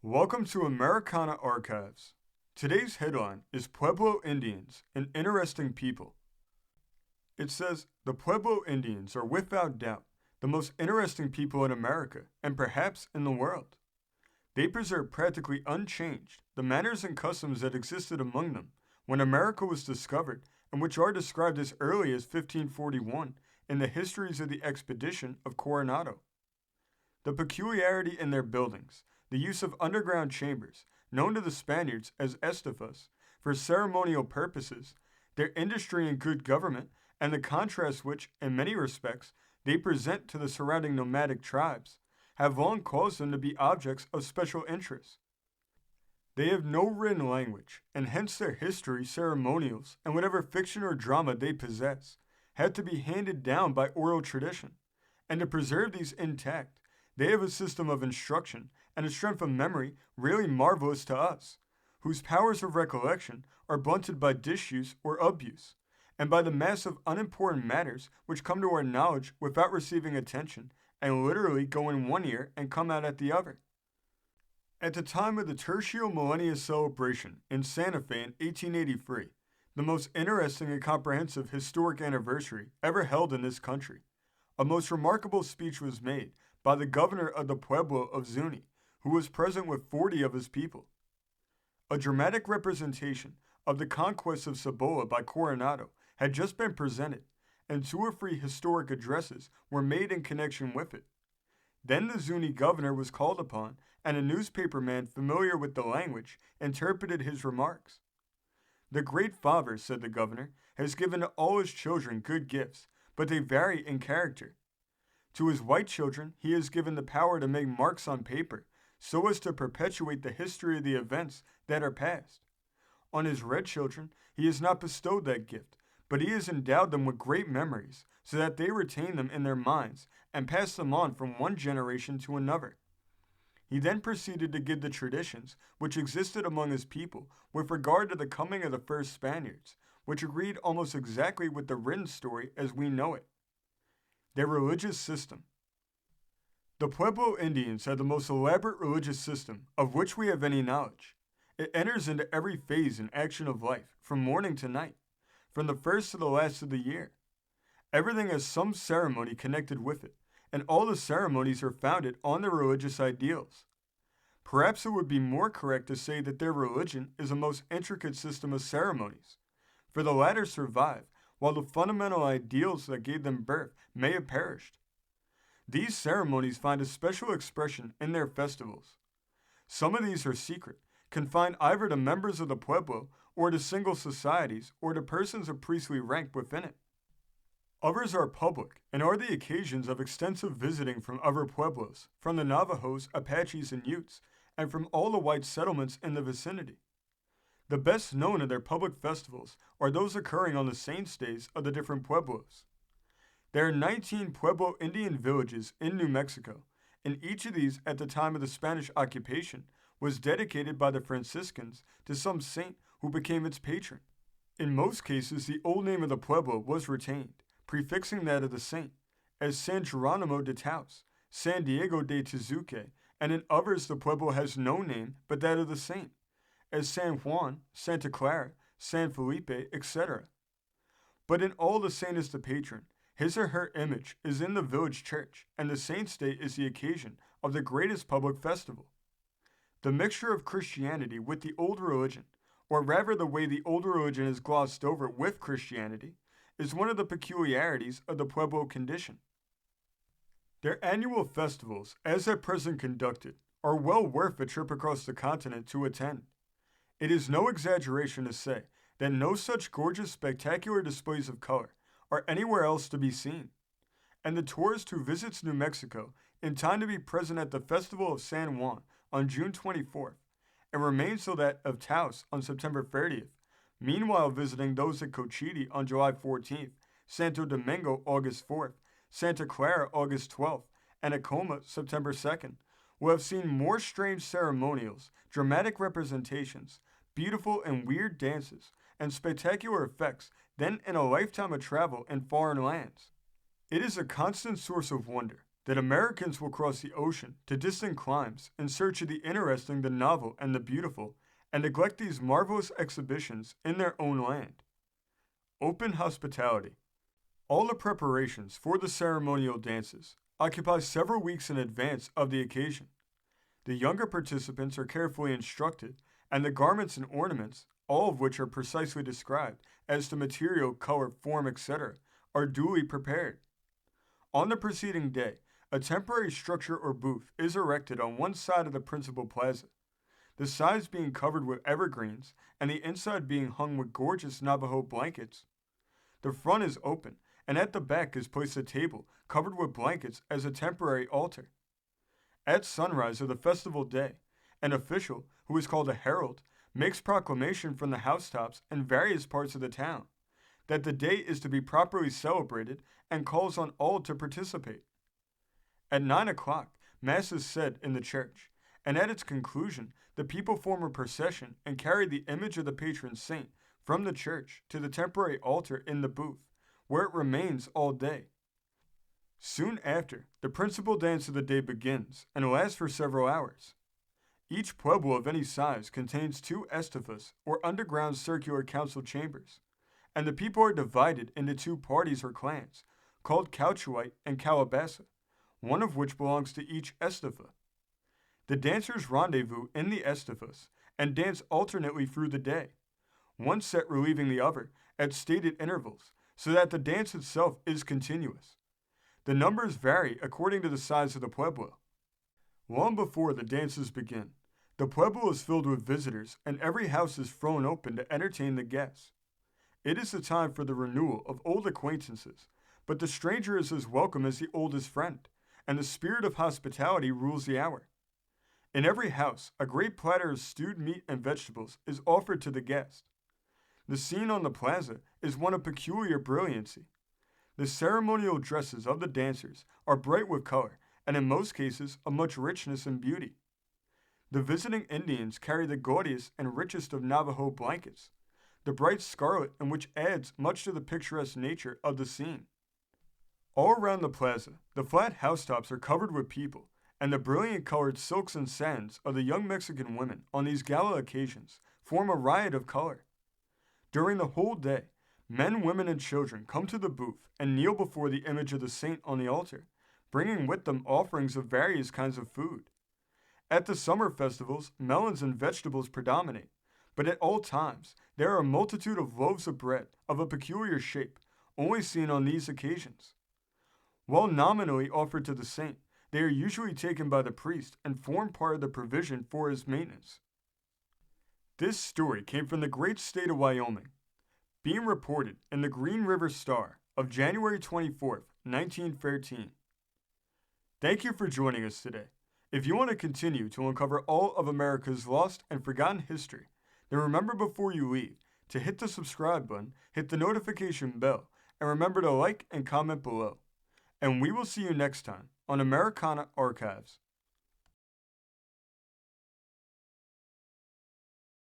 Welcome to Americana Archives. Today's headline is Pueblo Indians, an interesting people. It says, the Pueblo Indians are without doubt the most interesting people in America and perhaps in the world. They preserve practically unchanged the manners and customs that existed among them when America was discovered and which are described as early as 1541 in the histories of the expedition of Coronado. The peculiarity in their buildings, the use of underground chambers, known to the Spaniards as estufas, for ceremonial purposes, their industry and good government, and the contrast which, in many respects, they present to the surrounding nomadic tribes, have long caused them to be objects of special interest. They have no written language, and hence their history, ceremonials, and whatever fiction or drama they possess, had to be handed down by oral tradition, and to preserve these intact, they have a system of instruction and a strength of memory really marvelous to us, whose powers of recollection are blunted by disuse or abuse, and by the mass of unimportant matters which come to our knowledge without receiving attention, and literally go in one ear and come out at the other. At the time of the Tertio Millennia celebration in Santa Fe in 1883, the most interesting and comprehensive historic anniversary ever held in this country, a most remarkable speech was made by the governor of the Pueblo of Zuni, who was present with 40 of his people. A dramatic representation of the conquest of Cibola by Coronado had just been presented, and 2 or 3 historic addresses were made in connection with it. Then the Zuni governor was called upon, and a newspaperman familiar with the language interpreted his remarks. The Great Father, said the governor, has given to all his children good gifts, but they vary in character. To his white children, he has given the power to make marks on paper, so as to perpetuate the history of the events that are past. On his red children, he has not bestowed that gift, but he has endowed them with great memories, so that they retain them in their minds and pass them on from one generation to another. He then proceeded to give the traditions which existed among his people with regard to the coming of the first Spaniards, which agreed almost exactly with the written story as we know it. Their religious system. The Pueblo Indians had the most elaborate religious system of which we have any knowledge. It enters into every phase and action of life, from morning to night, from the first to the last of the year. Everything has some ceremony connected with it, and all the ceremonies are founded on their religious ideals. Perhaps it would be more correct to say that their religion is a most intricate system of ceremonies, for the latter survive, while the fundamental ideals that gave them birth may have perished. These ceremonies find a special expression in their festivals. Some of these are secret, confined either to members of the Pueblo or to single societies or to persons of priestly rank within it. Others are public and are the occasions of extensive visiting from other Pueblos, from the Navajos, Apaches, and Utes, and from all the white settlements in the vicinity. The best known of their public festivals are those occurring on the saints' days of the different pueblos. There are 19 Pueblo Indian villages in New Mexico, and each of these at the time of the Spanish occupation was dedicated by the Franciscans to some saint who became its patron. In most cases, the old name of the pueblo was retained, prefixing that of the saint, as San Geronimo de Taos, San Diego de Tizuque, and in others the pueblo has no name but that of the saint, as San Juan, Santa Clara, San Felipe, etc. But in all the saint is the patron, his or her image is in the village church, and the saint's day is the occasion of the greatest public festival. The mixture of Christianity with the old religion, or rather the way the old religion is glossed over with Christianity, is one of the peculiarities of the Pueblo condition. Their annual festivals, as at present conducted, are well worth a trip across the continent to attend. It is no exaggeration to say that no such gorgeous, spectacular displays of color are anywhere else to be seen, and the tourist who visits New Mexico in time to be present at the Festival of San Juan on June 24th, and remains till that of Taos on September 30th, meanwhile visiting those at Cochiti on July 14th, Santo Domingo August 4th, Santa Clara August 12th, and Acoma September 2nd, will have seen more strange ceremonials, dramatic representations, beautiful and weird dances, and spectacular effects than in a lifetime of travel in foreign lands. It is a constant source of wonder, that Americans will cross the ocean to distant climes in search of the interesting, the novel, and the beautiful, and neglect these marvelous exhibitions in their own land. Open hospitality. All the preparations for the ceremonial dances occupy several weeks in advance of the occasion. The younger participants are carefully instructed, and the garments and ornaments, all of which are precisely described as to material, color, form, etc., are duly prepared. On the preceding day, a temporary structure or booth is erected on one side of the principal plaza, the sides being covered with evergreens and the inside being hung with gorgeous Navajo blankets. The front is open, and at the back is placed a table covered with blankets as a temporary altar. At sunrise of the festival day, an official, who is called a herald, makes proclamation from the housetops in various parts of the town that the day is to be properly celebrated and calls on all to participate. At 9 o'clock, Mass is said in the church, and at its conclusion, the people form a procession and carry the image of the patron saint from the church to the temporary altar in the booth, where it remains all day. Soon after, the principal dance of the day begins and lasts for several hours. Each pueblo of any size contains 2 estufas, or underground circular council chambers, and the people are divided into 2 parties or clans, called Cauchuite and Calabasa, one of which belongs to each estufa. The dancers rendezvous in the estufas and dance alternately through the day, one set relieving the other at stated intervals, so that the dance itself is continuous. The numbers vary according to the size of the pueblo. Long before the dances begin, the pueblo is filled with visitors and every house is thrown open to entertain the guests. It is the time for the renewal of old acquaintances, but the stranger is as welcome as the oldest friend, and the spirit of hospitality rules the hour. In every house, a great platter of stewed meat and vegetables is offered to the guest. The scene on the plaza is one of peculiar brilliancy. The ceremonial dresses of the dancers are bright with color, and in most cases of much richness and beauty. The visiting Indians carry the gaudiest and richest of Navajo blankets, the bright scarlet in which adds much to the picturesque nature of the scene. All around the plaza, the flat housetops are covered with people, and the brilliant colored silks and satins of the young Mexican women on these gala occasions form a riot of color. During the whole day, men, women, and children come to the booth and kneel before the image of the saint on the altar, bringing with them offerings of various kinds of food. At the summer festivals, melons and vegetables predominate, but at all times there are a multitude of loaves of bread of a peculiar shape, only seen on these occasions. While nominally offered to the saint, they are usually taken by the priest and form part of the provision for his maintenance. This story came from the great state of Wyoming, being reported in the Green River Star of January 24th, 1913. Thank you for joining us today. If you want to continue to uncover all of America's lost and forgotten history, then remember before you leave to hit the subscribe button, hit the notification bell, and remember to like and comment below. And we will see you next time on Americana Archives.